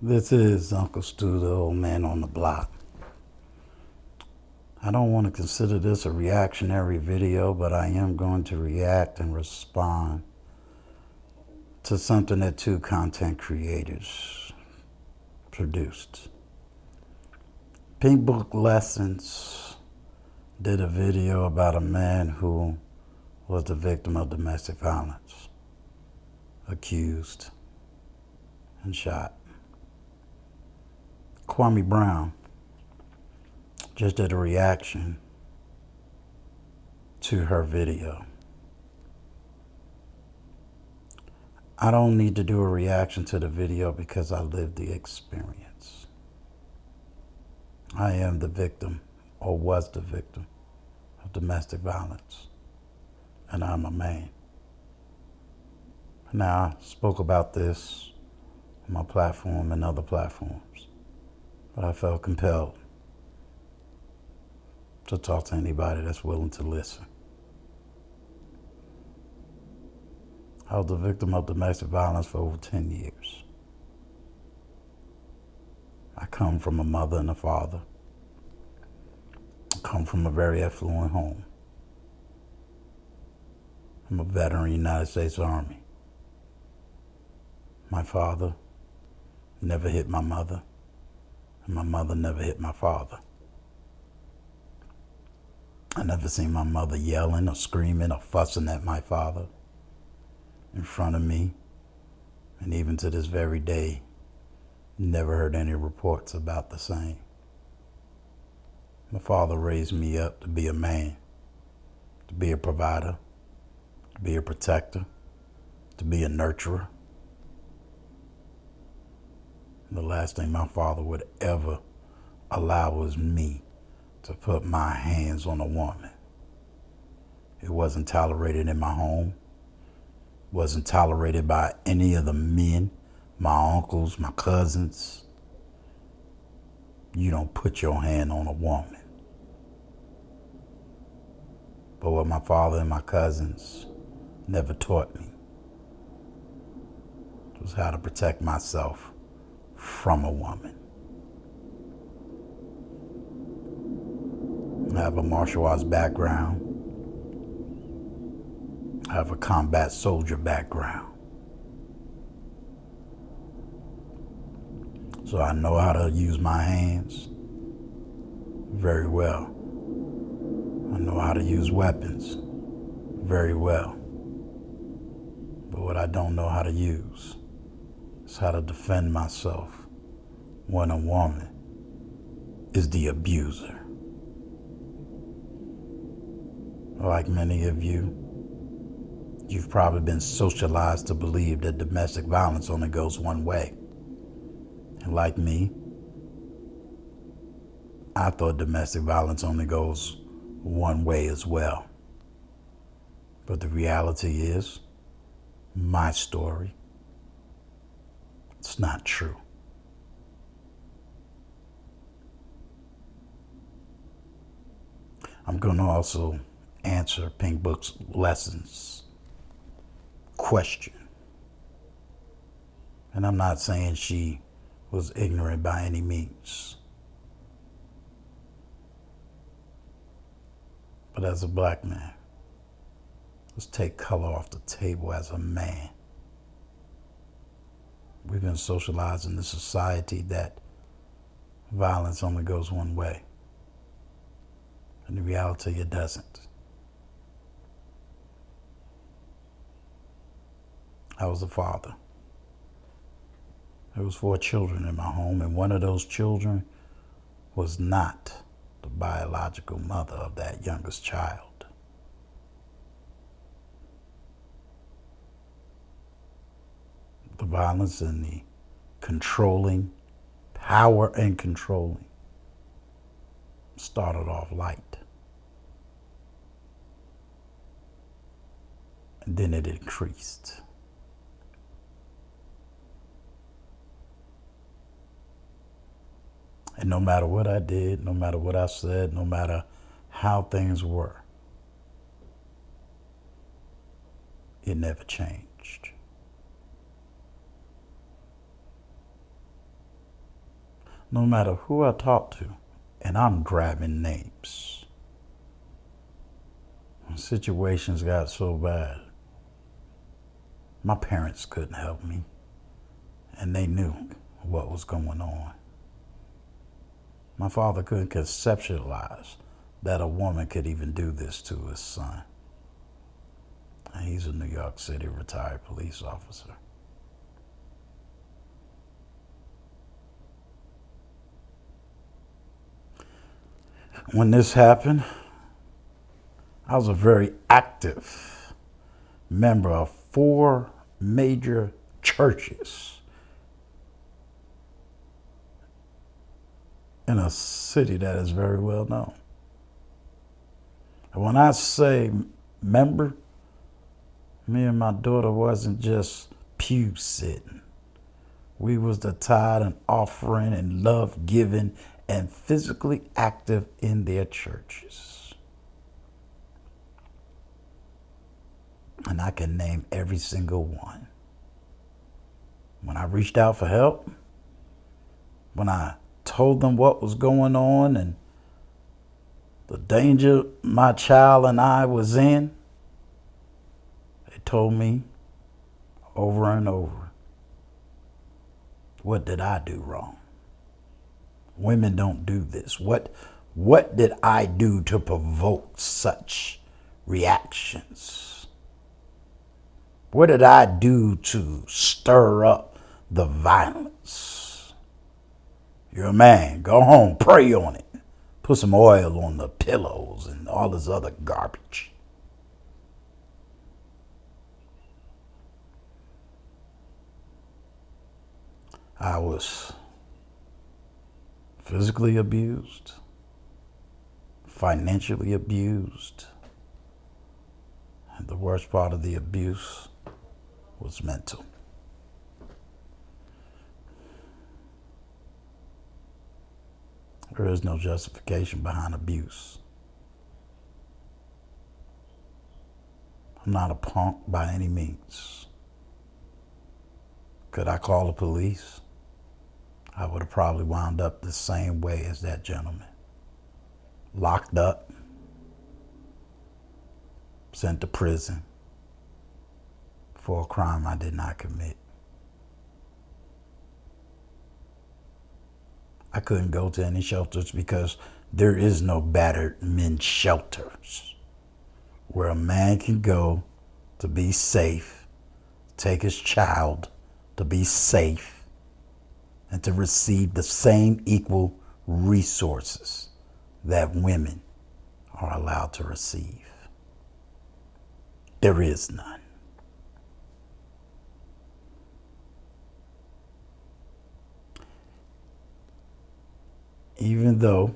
This is Uncle Stu, the old man on the block. I don't want to consider this a reactionary video, but I am going to react and respond to something that two content creators produced. Pink Book Lessons did a video about a man who was the victim of domestic violence, accused, and shot. Kwame Brown just did a reaction to her video. I don't need to do a reaction to the video because I lived the experience. I am the victim, or was the victim, of domestic violence, and I'm a man. Now, I spoke about this on my platform and other platforms, but I felt compelled to talk to anybody that's willing to listen. I was the victim of domestic violence for over 10 years. I come from a mother and a father. I come from a very affluent home. I'm a veteran of the United States Army. My father never hit my mother, and my mother never hit my father. I never seen my mother yelling or screaming or fussing at my father in front of me, and even to this very day, never heard any reports about the same. My father raised me up to be a man, to be a provider, to be a protector, to be a nurturer. And the last thing my father would ever allow was me to put my hands on a woman. It wasn't tolerated in my home. Wasn't tolerated by any of the men, my uncles, my cousins. You don't put your hand on a woman. But what my father and my cousins never taught me was how to protect myself from a woman. I have a martial arts background. I have a combat soldier background. So I know how to use my hands very well. I know how to use weapons very well. But what I don't know how to use is how to defend myself when a woman is the abuser. Like many of you, you've probably been socialized to believe that domestic violence only goes one way. And like me, I thought domestic violence only goes one way as well. But the reality is, my story, it's not true. I'm going to also answer Pink Book's Lessons question. And I'm not saying she was ignorant by any means. But as a black man, let's take color off the table as a man. We've been socialized in a society that violence only goes one way. And in reality, it doesn't. I was a father. There was 4 children in my home, and one of those children was not the biological mother of that youngest child. The violence and the controlling, power and controlling, started off light. And then it increased. And no matter what I did, no matter what I said, no matter how things were, it never changed. no matter who I talk to, and I'm grabbing names. When situations got so bad, my parents couldn't help me, and they knew what was going on. My father couldn't conceptualize that a woman could even do this to his son. And he's a New York City retired police officer. When this happened, I was a very active member of 4 major churches in a city that is very well known. And when I say member, me and my daughter wasn't just pew sitting. We was the tithe and offering and love giving and physically active in their churches. And I can name every single one. When I reached out for help, when I told them what was going on and the danger my child and I was in, they told me over and over, what did I do wrong? Women don't do this. What did I do to provoke such reactions? What did I do to stir up the violence? You're a man. Go home. Pray on it. Put some oil on the pillows and all this other garbage. I was physically abused, financially abused, and the worst part of the abuse was mental. There is no justification behind abuse. I'm not a punk by any means. Could I call the police? I would have probably wound up the same way as that gentleman. Locked up, sent to prison for a crime I did not commit. I couldn't go to any shelters because there is no battered men's shelters where a man can go to be safe, take his child to be safe, and to receive the same equal resources that women are allowed to receive. There is none. Even though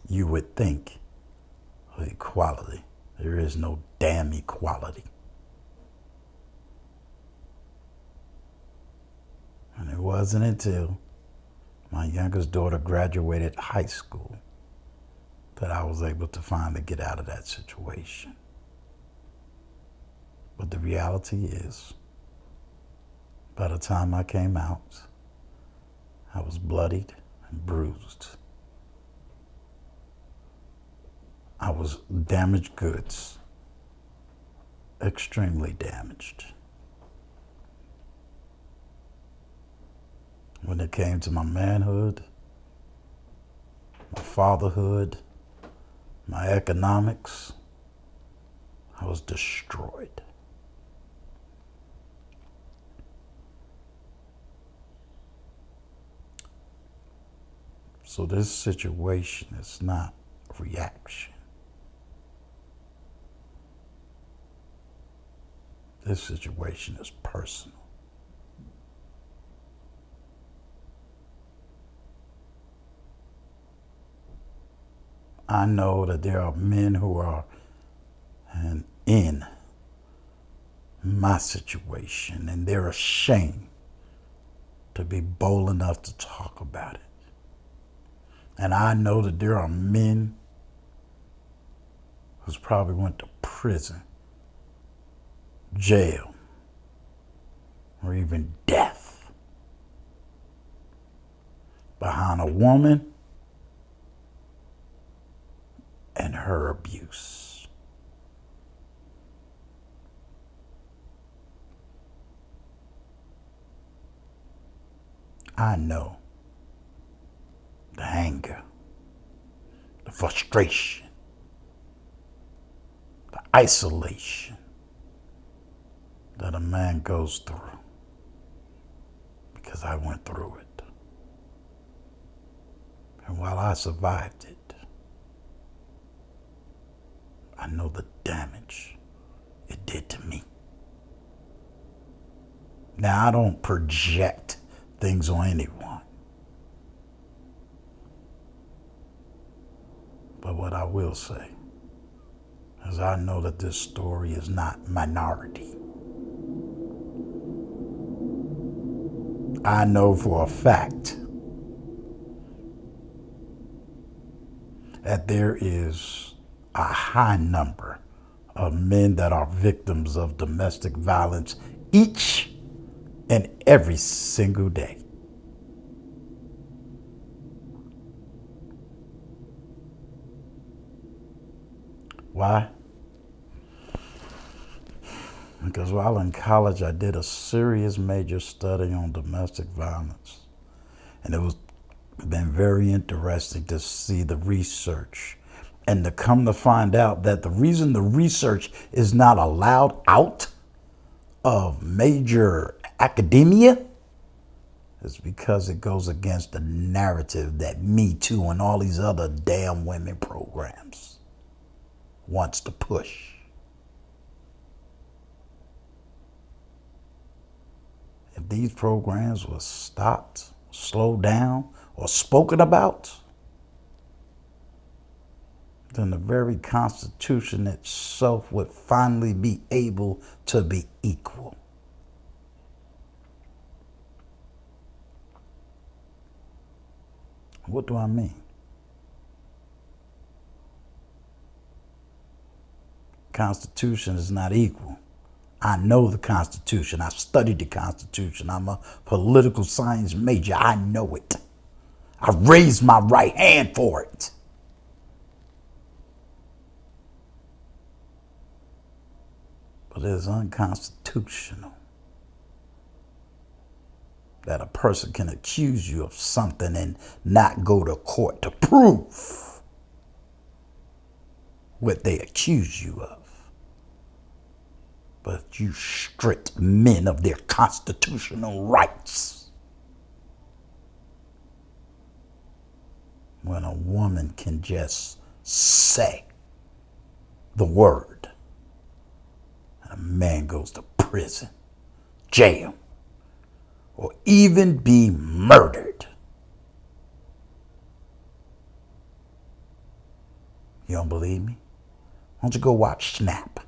you would think of equality, there is no damn equality. And it wasn't until my youngest daughter graduated high school that I was able to finally get out of that situation. But the reality is, by the time I came out, I was bloodied and bruised. I was damaged goods, extremely damaged. When it came to my manhood, my fatherhood, my economics, I was destroyed. So this situation is not a reaction. This situation is personal. I know that there are men who are in my situation and they're ashamed to be bold enough to talk about it. And I know that there are men who's probably went to prison, jail, or even death on a woman and her abuse. I know the anger, the frustration, the isolation that a man goes through, because I went through it. And while I survived it, I know the damage it did to me. Now, I don't project things on anyone. But what I will say is I know that this story is not minority. I know for a fact that there is a high number of men that are victims of domestic violence each and every single day. Why? Because while in college, I did a serious major study on domestic violence. And it was been very interesting to see the research and to come to find out that the reason the research is not allowed out of major academia is because it goes against the narrative that Me Too and all these other damn women programs wants to push. If these programs were stopped, slowed down, or spoken about, then the very Constitution itself would finally be able to be equal. What do I mean? Constitution is not equal. I know the Constitution. I studied the Constitution. I'm a political science major. I know it. I raised my right hand for it. But it is unconstitutional that a person can accuse you of something and not go to court to prove what they accuse you of. But you stripped men of their constitutional rights. When a woman can just say the word, and a man goes to prison, jail, or even be murdered. You don't believe me? Why don't you go watch Snap?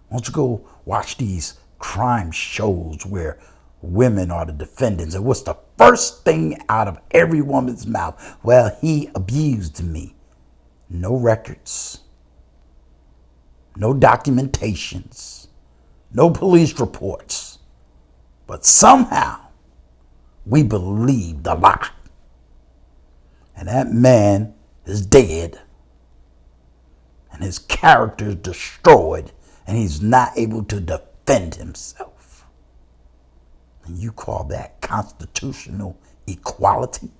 Why don't you go watch these crime shows where women are the defendants? And what's the first thing out of every woman's mouth? Well, he abused me. No records, no documentations, no police reports. But somehow we believe the lie. And that man is dead. And his character is destroyed. And he's not able to defend himself. And you call that constitutional equality?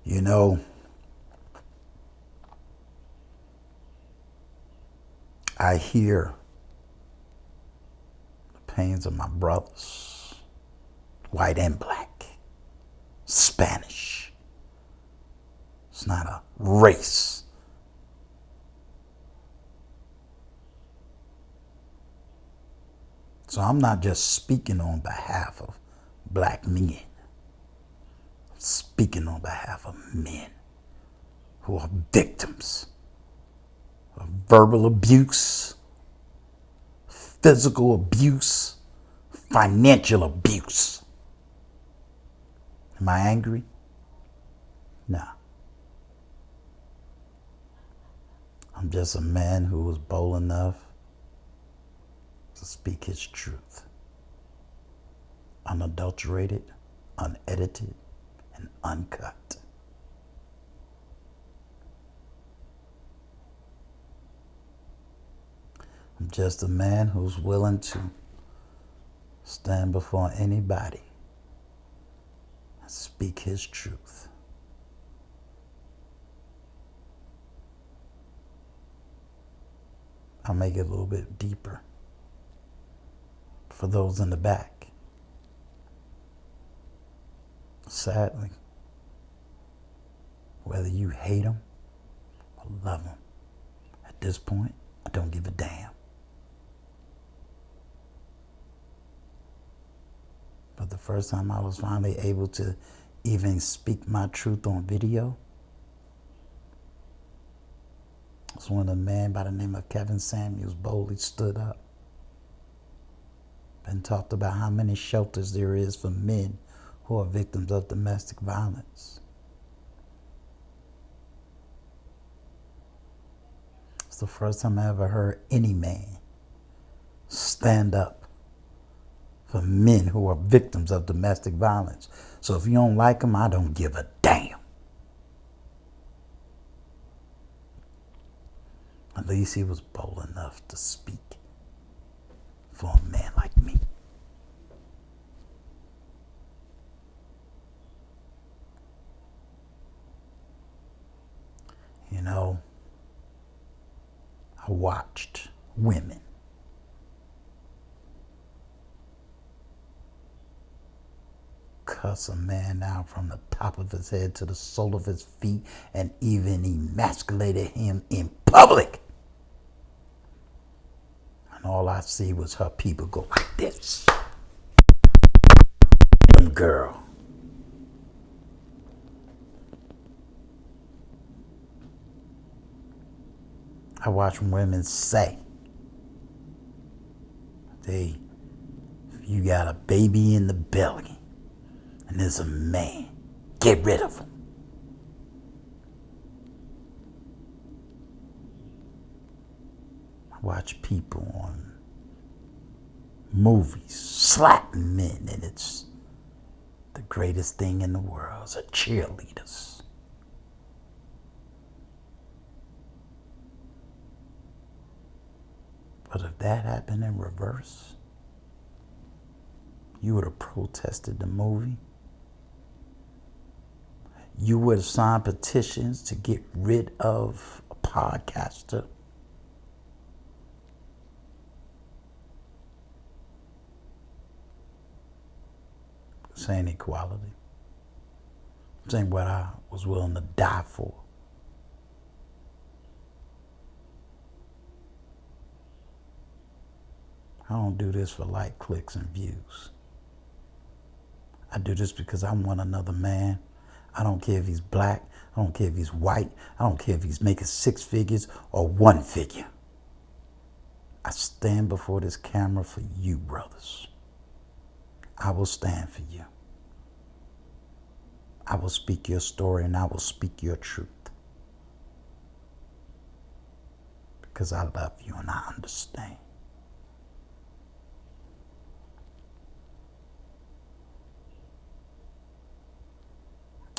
You know, I hear the pains of my brothers, white and black, Spanish. It's not a race. So I'm not just speaking on behalf of black men. I'm speaking on behalf of men who are victims of verbal abuse, physical abuse, financial abuse. Am I angry? No. I'm just a man who was bold enough to speak his truth. unadulterated, unedited, and uncut. I'm just a man who's willing to stand before anybody and speak his truth. I'll make it a little bit deeper for those in the back. Sadly, whether you hate them or love them, at this point, I don't give a damn. But the first time I was finally able to even speak my truth on video was when a man by the name of Kevin Samuels boldly stood up and talked about how many shelters there is for men who are victims of domestic violence. It's the first time I ever heard any man stand up for men who are victims of domestic violence. So if you don't like them, I don't give a damn. At least he was bold enough to speak for a man like me. You know, I watched women cuss a man out from the top of his head to the sole of his feet and even emasculated him in public. And all I see was her people go like this. Girl. I watch women say, if you got a baby in the belly and there's a man, get rid of him. I watch people on movies slapping men, and it's the greatest thing in the world. It's cheerleaders. But if that happened in reverse, you would have protested the movie. You would have signed petitions to get rid of a podcaster. This ain't equality. This ain't what I was willing to die for. I don't do this for like, clicks, and views. I do this because I want another man. I don't care if he's black. I don't care if he's white. I don't care if he's making 6 figures or 1 figure. I stand before this camera for you, brothers. I will stand for you. I will speak your story and I will speak your truth. Because I love you and I understand.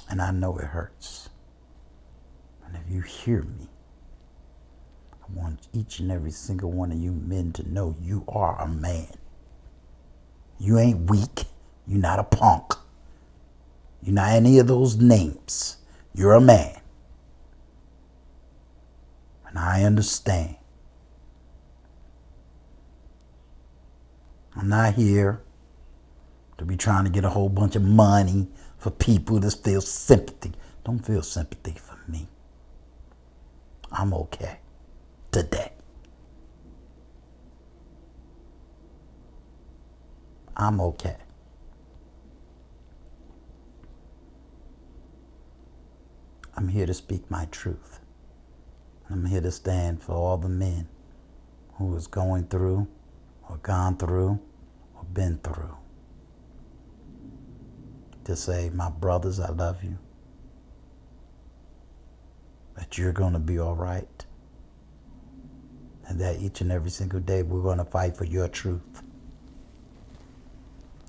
And I know it hurts. And if you hear me, I want each and every single one of you men to know you are a man. You ain't weak. You're not a punk. You're not any of those names. You're a man. And I understand. I'm not here to be trying to get a whole bunch of money for people to feel sympathy. Don't feel sympathy for me. I'm okay today. I'm okay. I'm here to speak my truth. I'm here to stand for all the men who is going through or gone through or been through. To say, my brothers, I love you. That you're going to be all right. And that each and every single day we're going to fight for your truth.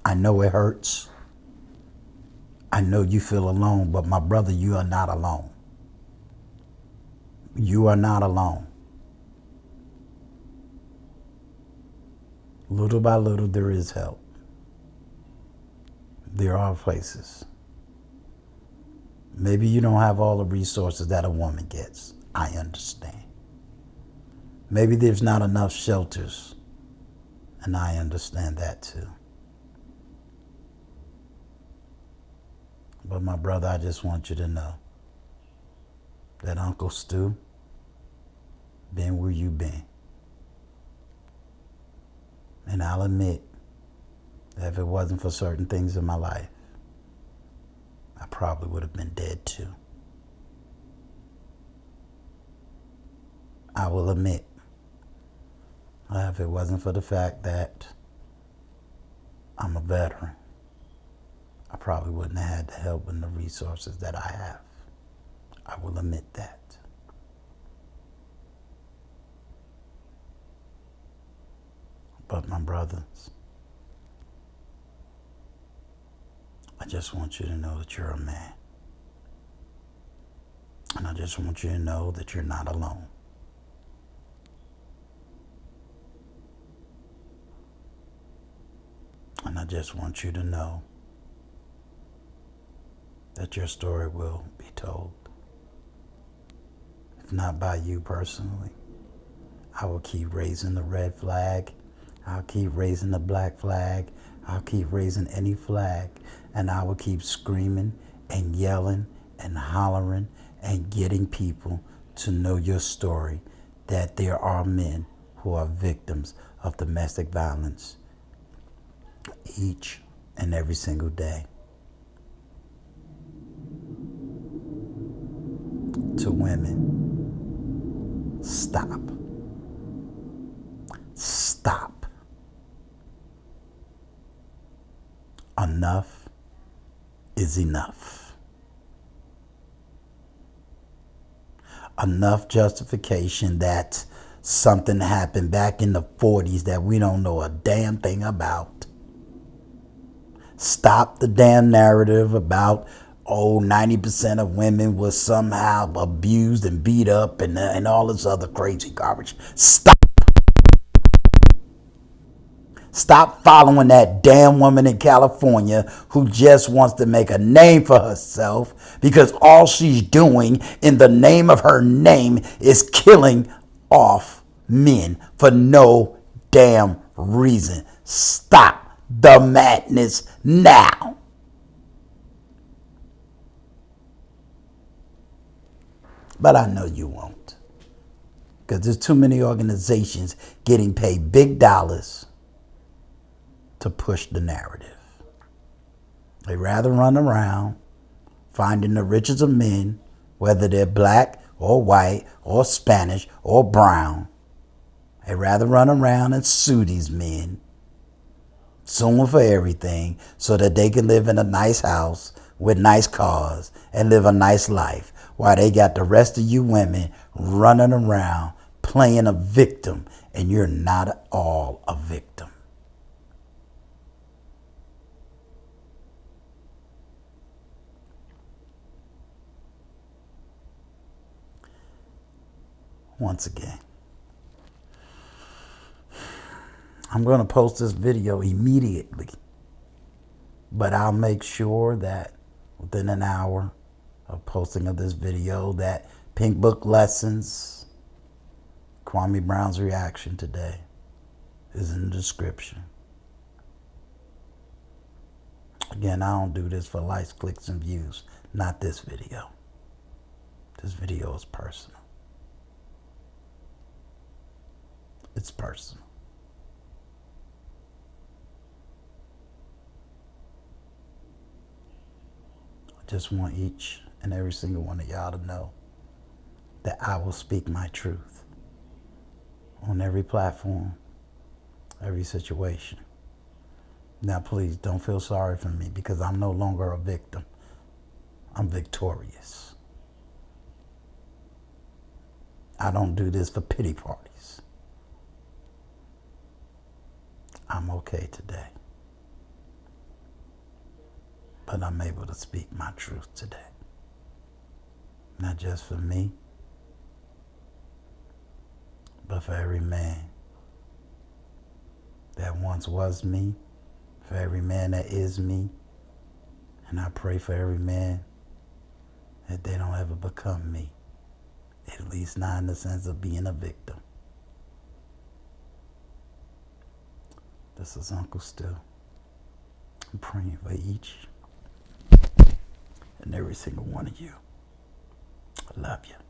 I know it hurts. I know you feel alone, but my brother, you are not alone. You are not alone. Little by little, there is help. There are places. Maybe you don't have all the resources that a woman gets. I understand. Maybe there's not enough shelters, and I understand that too. But my brother, I just want you to know that Uncle Stu been where you been. And I'll admit that if it wasn't for certain things in my life, I probably would have been dead too. I will admit, if it wasn't for the fact that I'm a veteran, I probably wouldn't have had the help and the resources that I have. I will admit that. But my brothers, I just want you to know that you're a man. And I just want you to know that you're not alone. And I just want you to know that your story will be told. If not by you personally, I will keep raising the red flag. I'll keep raising the black flag. I'll keep raising any flag. And I will keep screaming and yelling and hollering and getting people to know your story, that there are men who are victims of domestic violence each and every single day. To women, stop. Stop. Enough is enough. Enough justification that something happened back in the 40s that we don't know a damn thing about. Stop the damn narrative about 90% of women was somehow abused and beat up and all this other crazy garbage. Stop. Stop following that damn woman in California who just wants to make a name for herself, because all she's doing in the name of her name is killing off men for no damn reason. Stop the madness now. But I know you won't, because there's too many organizations getting paid big dollars to push the narrative. They rather run around finding the richest of men, whether they're black or white or Spanish or brown. They rather run around and sue these men, sue them for everything, so that they can live in a nice house with nice cars and live a nice life, while they got the rest of you women running around playing a victim, and you're not all a victim. Once again, I'm going to post this video immediately, but I'll make sure that within an hour of posting of this video, that Pink Book Lessons, Kwame Brown's reaction today, is in the description. Again, I don't do this for likes, clicks, and views. Not this video. This video is personal. It's personal. I just want each and every single one of y'all to know that I will speak my truth on every platform, every situation. Now, please don't feel sorry for me, because I'm no longer a victim. I'm victorious. I don't do this for pity parties. I'm okay today. but I'm able to speak my truth today. Not just for me, but for every man that once was me, for every man that is me, and I pray for every man that they don't ever become me, at least not in the sense of being a victim. This is Uncle Stu. I'm praying for each and every single one of you. I love you.